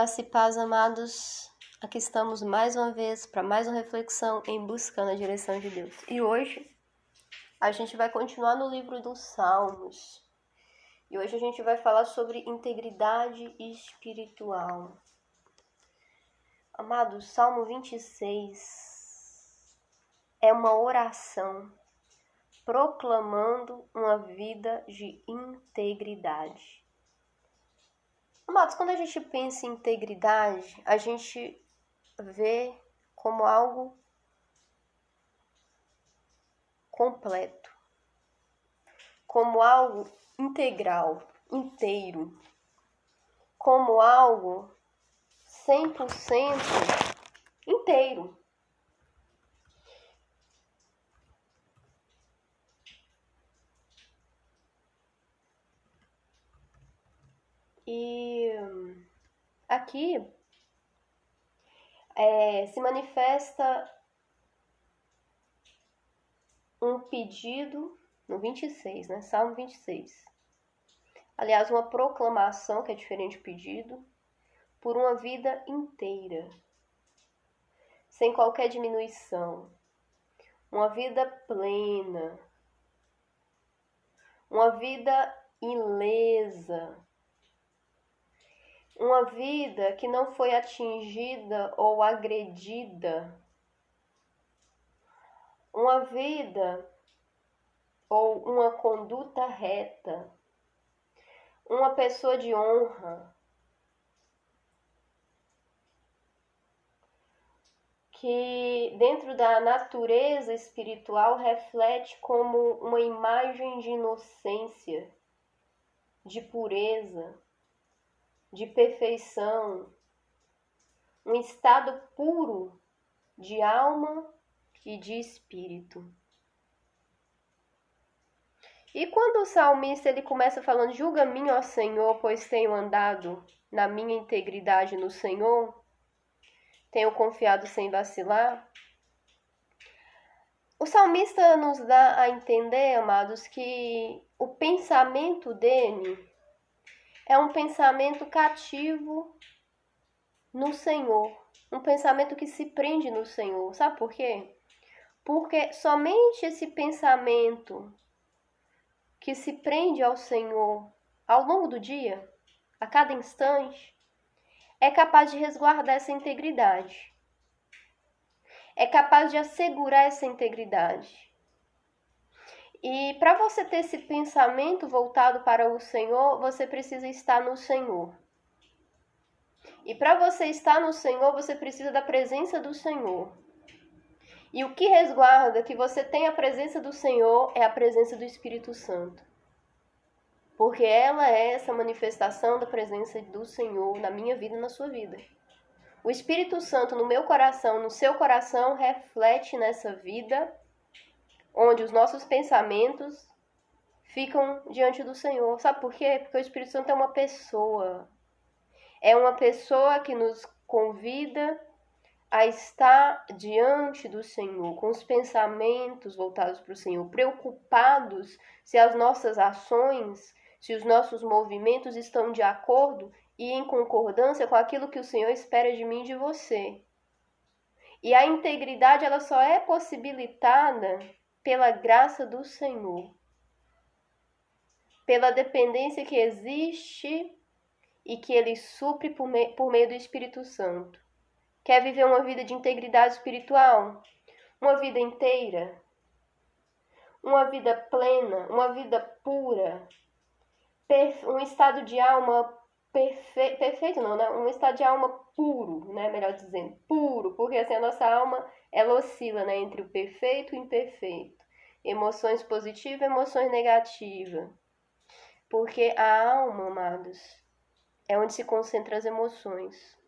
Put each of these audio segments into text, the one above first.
Graça e paz, amados. Aqui estamos mais uma vez para mais uma reflexão em buscando a direção de Deus. E hoje a gente vai continuar no livro dos Salmos. E hoje a gente vai falar sobre integridade espiritual. Amados, Salmo 26 é uma oração proclamando uma vida de integridade. Amados, quando a gente pensa em integridade, a gente vê como algo completo, como algo integral, inteiro, como algo 100% inteiro. E aqui se manifesta um pedido no 26, né? Salmo 26. Aliás, uma proclamação, que é diferente do pedido, por uma vida inteira, sem qualquer diminuição. Uma vida plena. Uma vida ilesa. Uma vida que não foi atingida ou agredida. Uma vida ou uma conduta reta. Uma pessoa de honra. Que dentro da natureza espiritual reflete como uma imagem de inocência, de pureza, de perfeição, um estado puro de alma e de espírito. E quando o salmista ele começa falando, julga-me, ó Senhor, pois tenho andado na minha integridade no Senhor, tenho confiado sem vacilar, o salmista nos dá a entender, amados, que o pensamento dele é um pensamento cativo no Senhor, um pensamento que se prende no Senhor. Sabe por quê? Porque somente esse pensamento que se prende ao Senhor ao longo do dia, a cada instante, é capaz de resguardar essa integridade. É capaz de assegurar essa integridade. E para você ter esse pensamento voltado para o Senhor, você precisa estar no Senhor. E para você estar no Senhor, você precisa da presença do Senhor. E o que resguarda que você tenha a presença do Senhor é a presença do Espírito Santo. Porque ela é essa manifestação da presença do Senhor na minha vida e na sua vida. O Espírito Santo no meu coração, no seu coração, reflete nessa vida, onde os nossos pensamentos ficam diante do Senhor. Sabe por quê? Porque o Espírito Santo é uma pessoa. É uma pessoa que nos convida a estar diante do Senhor, com os pensamentos voltados para o Senhor, preocupados se as nossas ações, se os nossos movimentos estão de acordo e em concordância com aquilo que o Senhor espera de mim e de você. E a integridade ela só é possibilitada pela graça do Senhor, pela dependência que existe e que Ele supre por meio do Espírito Santo. Quer viver uma vida de integridade espiritual? Uma vida inteira? Uma vida plena? Uma vida pura? Um estado de alma perfeito não, né? Um estado de alma puro, né? Melhor dizendo, puro, porque assim a nossa alma ela oscila, né? Entre o perfeito e o imperfeito. Emoções positivas e emoções negativas. Porque a alma, amados, é onde se concentram as emoções.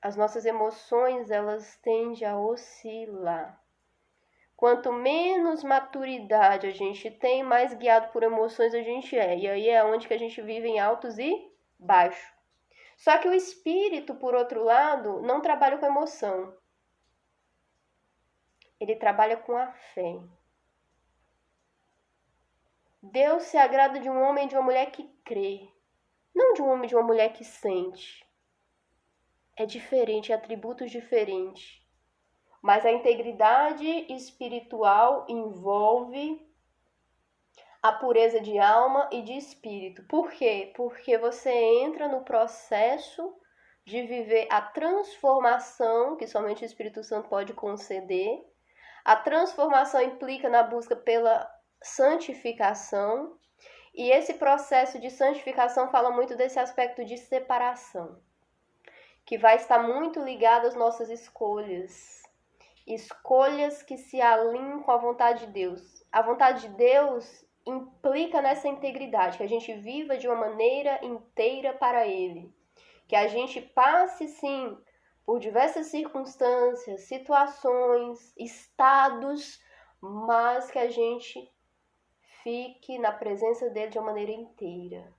As nossas emoções, elas tendem a oscilar. Quanto menos maturidade a gente tem, mais guiado por emoções a gente é. E aí é onde que a gente vive em altos e baixos. Só que o espírito, por outro lado, não trabalha com emoção. Ele trabalha com a fé. Deus se agrada de um homem e de uma mulher que crê. não de um homem e de uma mulher que sente. É diferente, é atributos diferentes. Mas a integridade espiritual envolve a pureza de alma e de espírito. Por quê? Porque você entra no processo de viver a transformação que somente o Espírito Santo pode conceder. A transformação implica na busca pela santificação, e esse processo de santificação fala muito desse aspecto de separação, que vai estar muito ligado às nossas escolhas. Escolhas que se alinham com a vontade de Deus. A vontade de Deus implica nessa integridade, que a gente viva de uma maneira inteira para Ele. Que a gente passe, sim, por diversas circunstâncias, situações, estados, mas que a gente fique na presença dele de uma maneira inteira.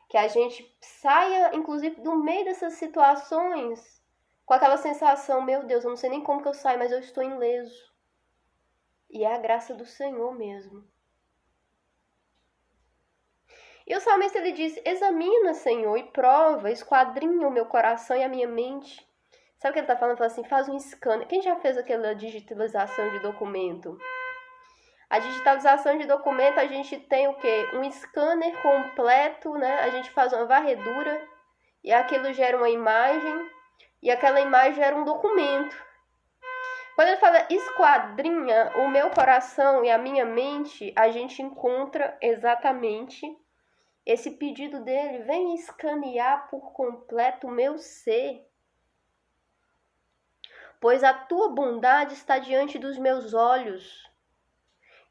Que a gente saia, inclusive, do meio dessas situações com aquela sensação, meu Deus, eu não sei nem como que eu saio, mas eu estou ileso. E é a graça do Senhor mesmo. E o salmista, ele diz, examina, Senhor, e prova, esquadrinha o meu coração e a minha mente. Sabe o que ele está falando? Ele fala assim, faz um scanner. Quem já fez aquela digitalização de documento? A digitalização de documento, a gente tem o quê? Um scanner completo, né? A gente faz uma varredura e aquilo gera uma imagem e aquela imagem gera um documento. Quando ele fala esquadrinha o meu coração e a minha mente, a gente encontra exatamente esse pedido dele, vem escanear por completo o meu ser, pois a tua bondade está diante dos meus olhos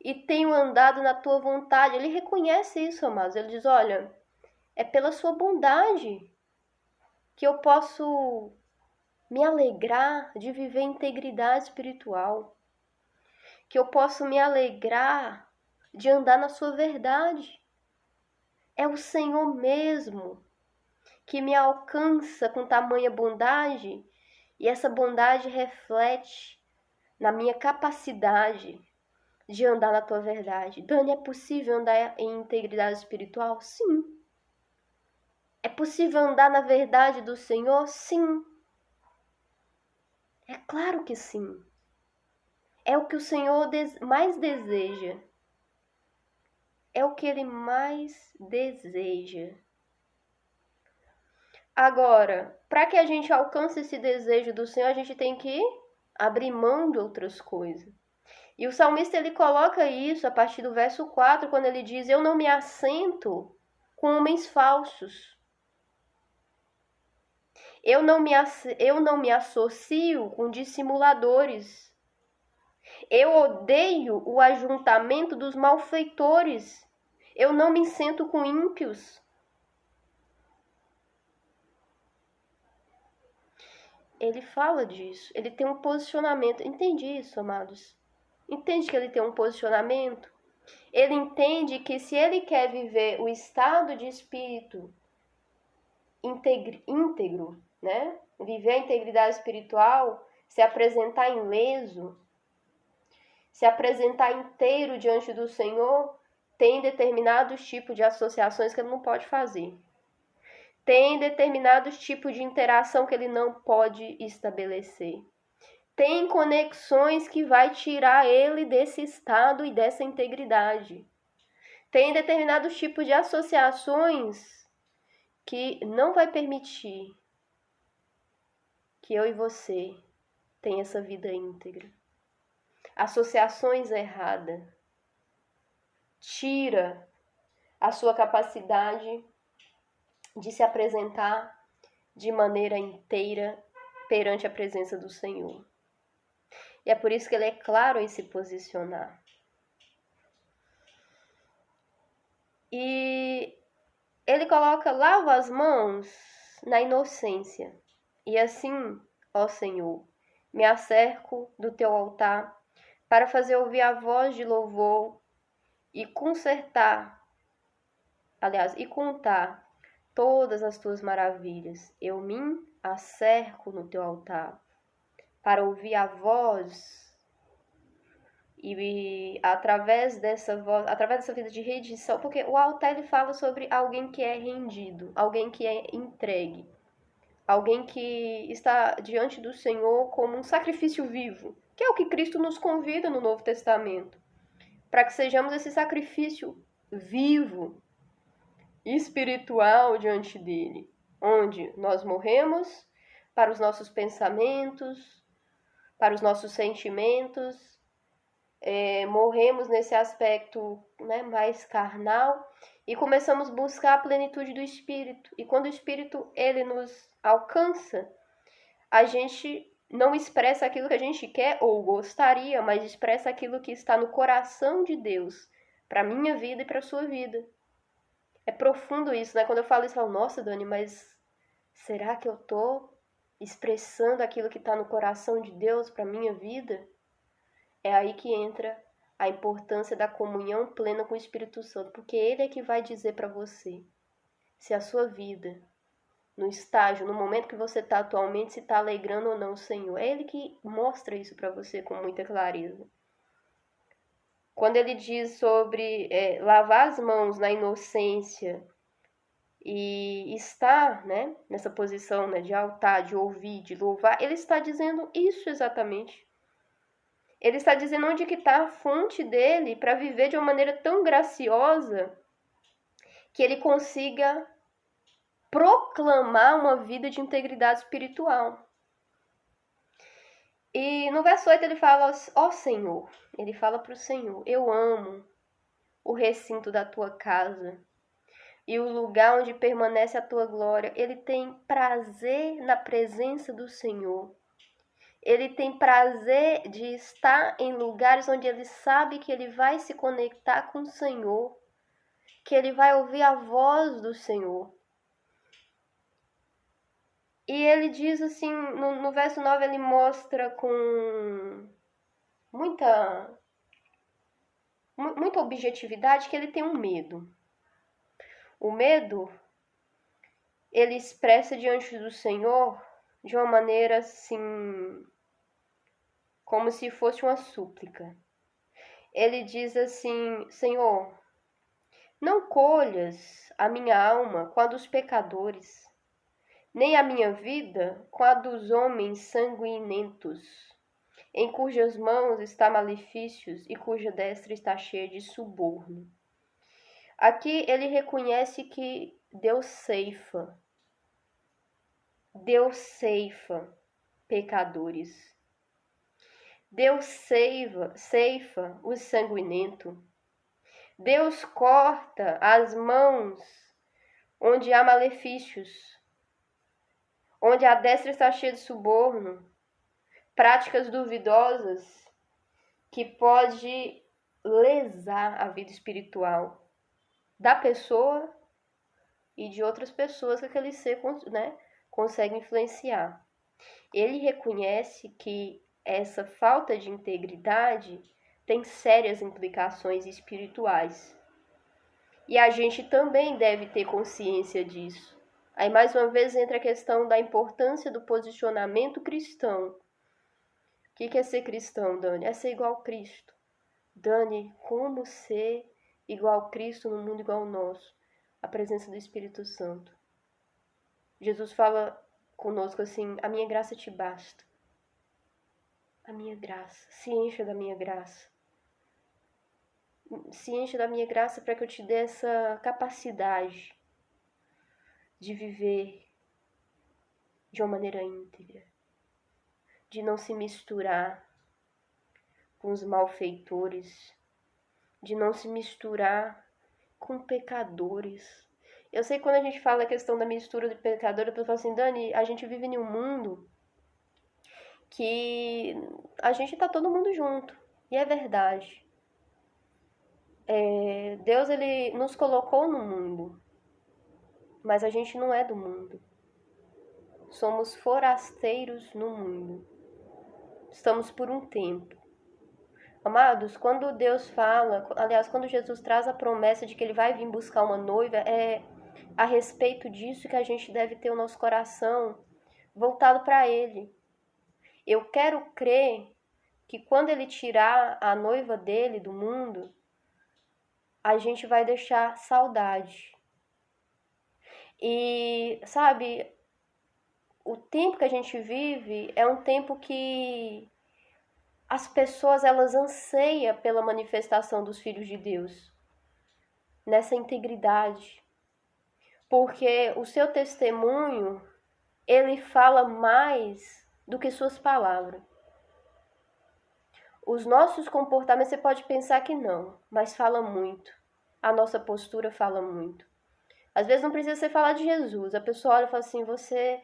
e tenho andado na tua vontade. Ele reconhece isso, amados. Ele diz, olha, é pela sua bondade que eu posso me alegrar de viver integridade espiritual, que eu posso me alegrar de andar na sua verdade. É o Senhor mesmo que me alcança com tamanha bondade, e essa bondade reflete na minha capacidade de andar na tua verdade. Dani, é possível andar em integridade espiritual? Sim. É possível andar na verdade do Senhor? Sim. É claro que sim. É o que o Senhor mais deseja. É o que Ele mais deseja. Agora, para que a gente alcance esse desejo do Senhor, a gente tem que abrir mão de outras coisas. E o salmista, ele coloca isso a partir do verso 4, quando ele diz, eu não me assento com homens falsos. Eu não me associo com dissimuladores. Eu odeio o ajuntamento dos malfeitores. Eu não me sento com ímpios. Ele fala disso. Ele tem um posicionamento. Entende isso, amados? Entende que ele tem um posicionamento? Ele entende que se ele quer viver o estado de espírito íntegro, né? Viver a integridade espiritual, se apresentar ileso, se apresentar inteiro diante do Senhor, tem determinados tipos de associações que ele não pode fazer. Tem determinados tipos de interação que ele não pode estabelecer. Tem conexões que vai tirar ele desse estado e dessa integridade. Tem determinados tipos de associações que não vai permitir que eu e você tenha essa vida íntegra. Associações erradas. Tira a sua capacidade de se apresentar de maneira inteira perante a presença do Senhor. E é por isso que ele é claro em se posicionar. E ele coloca, lava as mãos na inocência. E assim, ó Senhor, me acerco do teu altar para fazer ouvir a voz de louvor e contar todas as tuas maravilhas. Eu me acerco no teu altar para ouvir a voz E através dessa voz, através dessa vida de rendição, porque o altar ele fala sobre alguém que é rendido, alguém que é entregue, alguém que está diante do Senhor como um sacrifício vivo, que é o que Cristo nos convida no Novo Testamento, para que sejamos esse sacrifício vivo, espiritual diante dele, onde nós morremos para os nossos pensamentos, para os nossos sentimentos, morremos nesse aspecto, né, mais carnal e começamos a buscar a plenitude do Espírito. E quando o Espírito ele nos alcança, a gente não expressa aquilo que a gente quer ou gostaria, mas expressa aquilo que está no coração de Deus para a minha vida e para a sua vida. É profundo isso, né? Quando eu falo isso, eu falo, nossa, Dani, mas será que eu tô expressando aquilo que está no coração de Deus para a minha vida? É aí que entra a importância da comunhão plena com o Espírito Santo, porque ele é que vai dizer para você se a sua vida, no estágio, no momento que você está atualmente, se está alegrando ou não o Senhor. É ele que mostra isso para você com muita clareza. Quando ele diz sobre lavar as mãos na inocência e estar, né, nessa posição, né, de altar, de ouvir, de louvar, ele está dizendo isso exatamente. Ele está dizendo onde que está a fonte dele para viver de uma maneira tão graciosa que ele consiga proclamar uma vida de integridade espiritual. E no verso 8 ele fala, ó Senhor, ele fala para o Senhor, eu amo o recinto da tua casa e o lugar onde permanece a tua glória. Ele tem prazer na presença do Senhor. Ele tem prazer de estar em lugares onde ele sabe que ele vai se conectar com o Senhor, que ele vai ouvir a voz do Senhor. E ele diz assim, no verso 9 ele mostra com muita objetividade que ele tem um medo. O medo, ele expressa diante do Senhor de uma maneira assim, como se fosse uma súplica. Ele diz assim, Senhor, não colhas a minha alma com a dos pecadores, nem a minha vida com a dos homens sanguinentem, em cujas mãos está malefícios e cuja destra está cheia de suborno. Aqui ele reconhece que Deus ceifa pecadores. Deus ceifa os sanguinetos. Deus corta as mãos onde há malefícios, onde a destra está cheia de suborno, práticas duvidosas que pode lesar a vida espiritual da pessoa e de outras pessoas que aquele ser, né, consegue influenciar. Ele reconhece que essa falta de integridade tem sérias implicações espirituais. E a gente também deve ter consciência disso. Aí, mais uma vez, entra a questão da importância do posicionamento cristão. O que é ser cristão, Dani? É ser igual a Cristo. Dani, como ser igual a Cristo num mundo igual ao nosso? A presença do Espírito Santo. Jesus fala conosco assim, a minha graça te basta. A minha graça, se encha da minha graça. Se encha da minha graça para que eu te dê essa capacidade de viver de uma maneira íntegra, de não se misturar com os malfeitores, de não se misturar com pecadores. Eu sei que quando a gente fala a questão da mistura de pecadores, a pessoa fala assim, Dani, a gente vive em um mundo que a gente tá todo mundo junto. E é verdade. Deus, ele nos colocou no mundo, mas a gente não é do mundo. Somos forasteiros no mundo. Estamos por um tempo. Amados, quando Deus fala, aliás, quando Jesus traz a promessa de que ele vai vir buscar uma noiva, é a respeito disso que a gente deve ter o nosso coração voltado para ele. Eu quero crer que quando ele tirar a noiva dele do mundo, a gente vai deixar saudade. E, sabe, o tempo que a gente vive é um tempo que as pessoas elas anseiam pela manifestação dos filhos de Deus, nessa integridade. Porque o seu testemunho, ele fala mais do que suas palavras. Os nossos comportamentos, você pode pensar que não, mas fala muito. A nossa postura fala muito. Às vezes não precisa você falar de Jesus. A pessoa olha e fala assim, você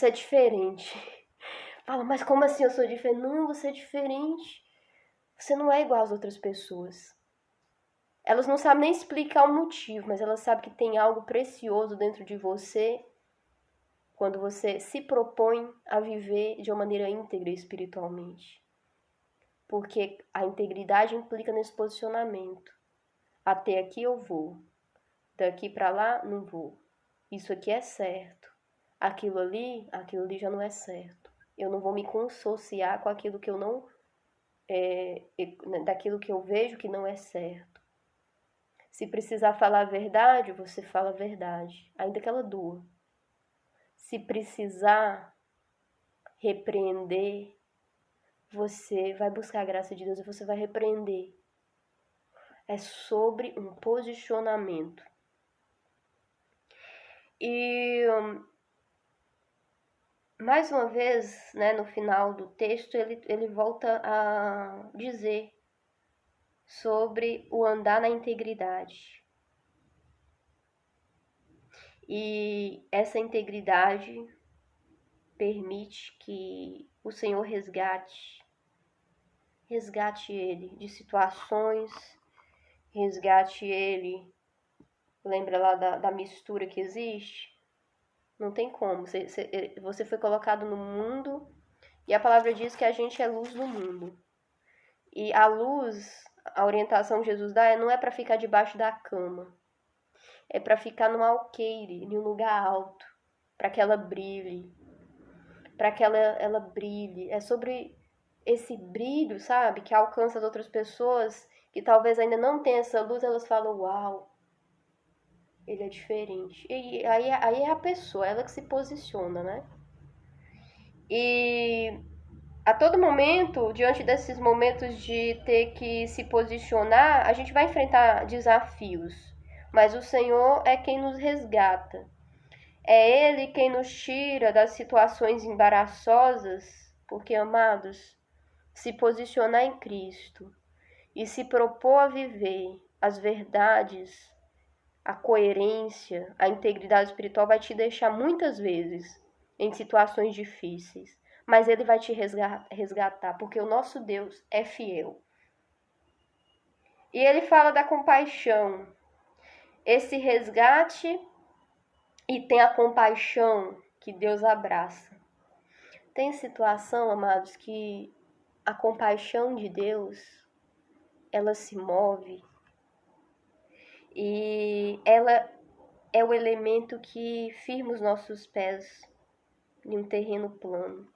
é diferente. Fala, mas como assim eu sou diferente? Não, você é diferente. Você não é igual às outras pessoas. Elas não sabem nem explicar o motivo, mas elas sabem que tem algo precioso dentro de você quando você se propõe a viver de uma maneira íntegra espiritualmente. Porque a integridade implica nesse posicionamento. Até aqui eu vou, daqui para lá não vou. Isso aqui é certo. Aquilo ali já não é certo. Eu não vou me consociar com aquilo que eu não daquilo que eu vejo que não é certo. Se precisar falar a verdade, você fala a verdade, ainda que ela doa. Se precisar repreender, você vai buscar a graça de Deus e você vai repreender. É sobre um posicionamento. E mais uma vez, né, no final do texto, ele volta a dizer sobre o andar na integridade. E essa integridade permite que o Senhor resgate ele de situações, resgate ele, lembra lá da mistura que existe? Não tem como, você foi colocado no mundo e a palavra diz que a gente é luz do mundo. E a luz, a orientação que Jesus dá não é para ficar debaixo da cama, é para ficar num alqueire, em um lugar alto, para que ela brilhe, ela brilhe. É sobre esse brilho, sabe, que alcança as outras pessoas que talvez ainda não tenham essa luz, elas falam, uau, ele é diferente. E aí é a pessoa, ela que se posiciona, né? E a todo momento, diante desses momentos de ter que se posicionar, a gente vai enfrentar desafios. Mas o Senhor é quem nos resgata. É Ele quem nos tira das situações embaraçosas, porque, amados, se posicionar em Cristo e se propor a viver as verdades, a coerência, a integridade espiritual vai te deixar muitas vezes em situações difíceis, mas Ele vai te resgatar, porque o nosso Deus é fiel. E Ele fala da compaixão, esse resgate, e tem a compaixão que Deus abraça. Tem situação, amados, que a compaixão de Deus, ela se move e ela é o elemento que firma os nossos pés em um terreno plano.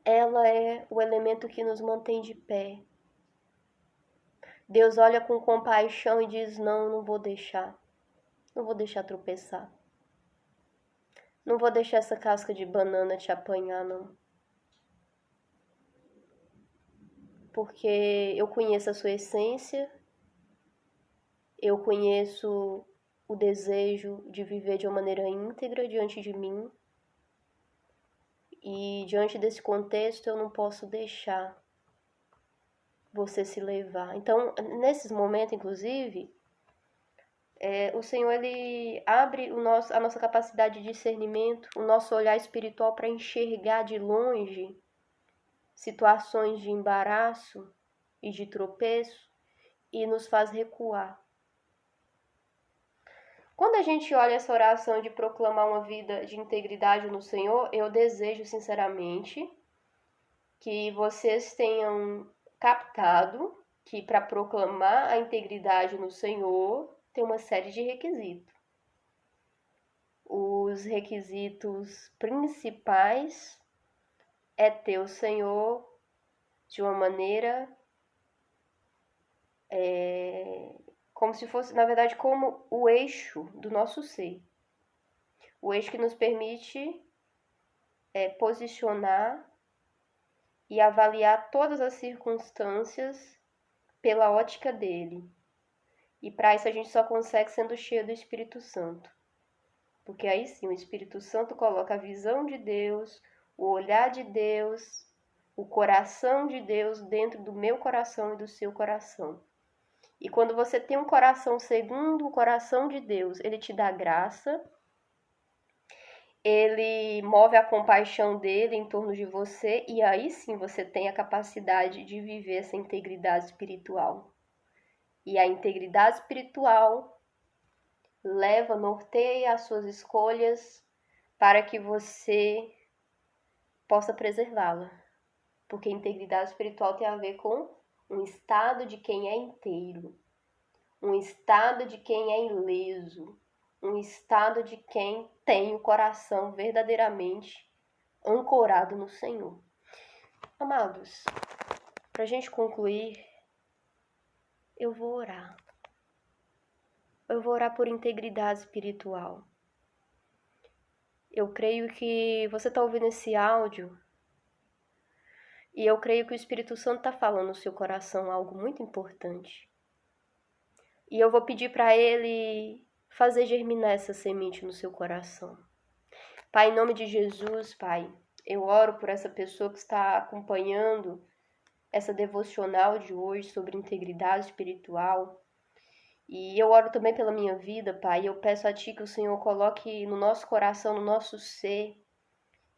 Ela é o elemento que nos mantém de pé. Deus olha com compaixão e diz, não vou deixar. Não vou deixar tropeçar. Não vou deixar essa casca de banana te apanhar, não. Porque eu conheço a sua essência, eu conheço o desejo de viver de uma maneira íntegra diante de mim. E diante desse contexto eu não posso deixar você se levar. Então, nesses momentos, inclusive, o Senhor ele abre a nossa capacidade de discernimento, o nosso olhar espiritual para enxergar de longe situações de embaraço e de tropeço e nos faz recuar. Quando a gente olha essa oração de proclamar uma vida de integridade no Senhor, eu desejo sinceramente que vocês tenham captado que para proclamar a integridade no Senhor tem uma série de requisitos. dos requisitos principais é ter o Senhor de uma maneira como se fosse, na verdade, como o eixo do nosso ser. O eixo que nos permite posicionar e avaliar todas as circunstâncias pela ótica dele. E para isso a gente só consegue sendo cheio do Espírito Santo. Porque aí sim, o Espírito Santo coloca a visão de Deus, o olhar de Deus, o coração de Deus dentro do meu coração e do seu coração. E quando você tem um coração segundo o coração de Deus, ele te dá graça, ele move a compaixão dele em torno de você, e aí sim você tem a capacidade de viver essa integridade espiritual. E a integridade espiritual norteia as suas escolhas para que você possa preservá-la. Porque integridade espiritual tem a ver com um estado de quem é inteiro, um estado de quem é ileso, um estado de quem tem o coração verdadeiramente ancorado no Senhor. Amados, para a gente concluir, eu vou orar. Eu vou orar por integridade espiritual. Eu creio que você está ouvindo esse áudio e eu creio que o Espírito Santo está falando no seu coração algo muito importante. E eu vou pedir para ele fazer germinar essa semente no seu coração. Pai, em nome de Jesus, Pai, eu oro por essa pessoa que está acompanhando essa devocional de hoje sobre integridade espiritual. E eu oro também pela minha vida, Pai, e eu peço a Ti que o Senhor coloque no nosso coração, no nosso ser,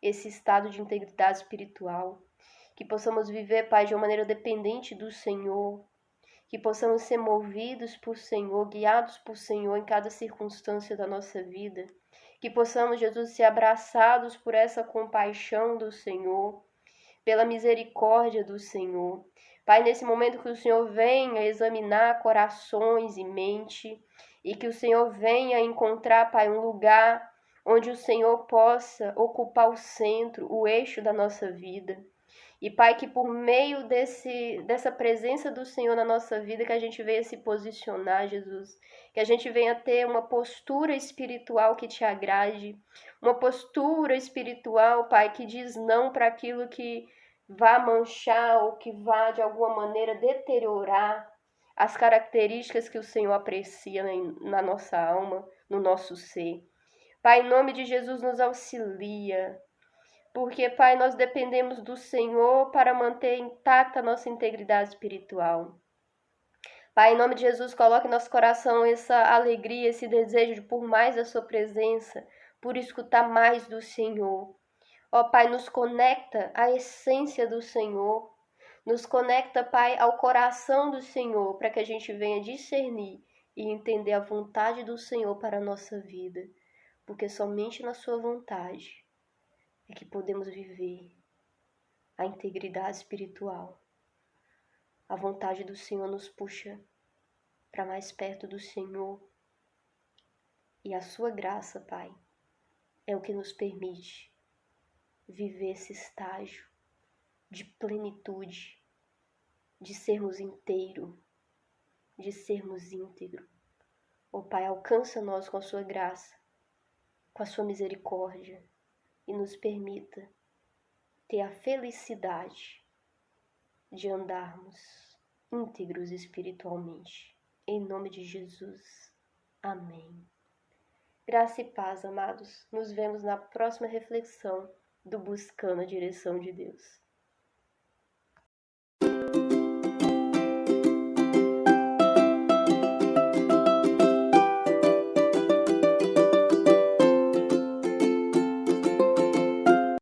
esse estado de integridade espiritual. Que possamos viver, Pai, de uma maneira dependente do Senhor. Que possamos ser movidos por Senhor, guiados por Senhor em cada circunstância da nossa vida. Que possamos, Jesus, ser abraçados por essa compaixão do Senhor, pela misericórdia do Senhor. Pai, nesse momento que o Senhor venha examinar corações e mente, e que o Senhor venha encontrar, Pai, um lugar onde o Senhor possa ocupar o centro, o eixo da nossa vida. E, Pai, que por meio dessa presença do Senhor na nossa vida, que a gente venha se posicionar, Jesus. Que a gente venha ter uma postura espiritual que te agrade. Uma postura espiritual, Pai, que diz não para aquilo que vá manchar ou que vá, de alguma maneira, deteriorar as características que o Senhor aprecia na nossa alma, no nosso ser. Pai, em nome de Jesus, nos auxilia. Porque, Pai, nós dependemos do Senhor para manter intacta a nossa integridade espiritual. Pai, em nome de Jesus, coloque em nosso coração essa alegria, esse desejo de por mais da sua presença, por escutar mais do Senhor. Ó Pai, nos conecta à essência do Senhor. Nos conecta, Pai, ao coração do Senhor, para que a gente venha discernir e entender a vontade do Senhor para a nossa vida. Porque somente na sua vontade é que podemos viver a integridade espiritual. A vontade do Senhor nos puxa para mais perto do Senhor. E a sua graça, Pai, é o que nos permite viver esse estágio de plenitude, de sermos inteiros, de sermos íntegros. Ó Pai, alcança nós com a sua graça, com a sua misericórdia e nos permita ter a felicidade de andarmos íntegros espiritualmente. Em nome de Jesus. Amém. Graça e paz, amados. Nos vemos na próxima reflexão do Buscando a Direção de Deus.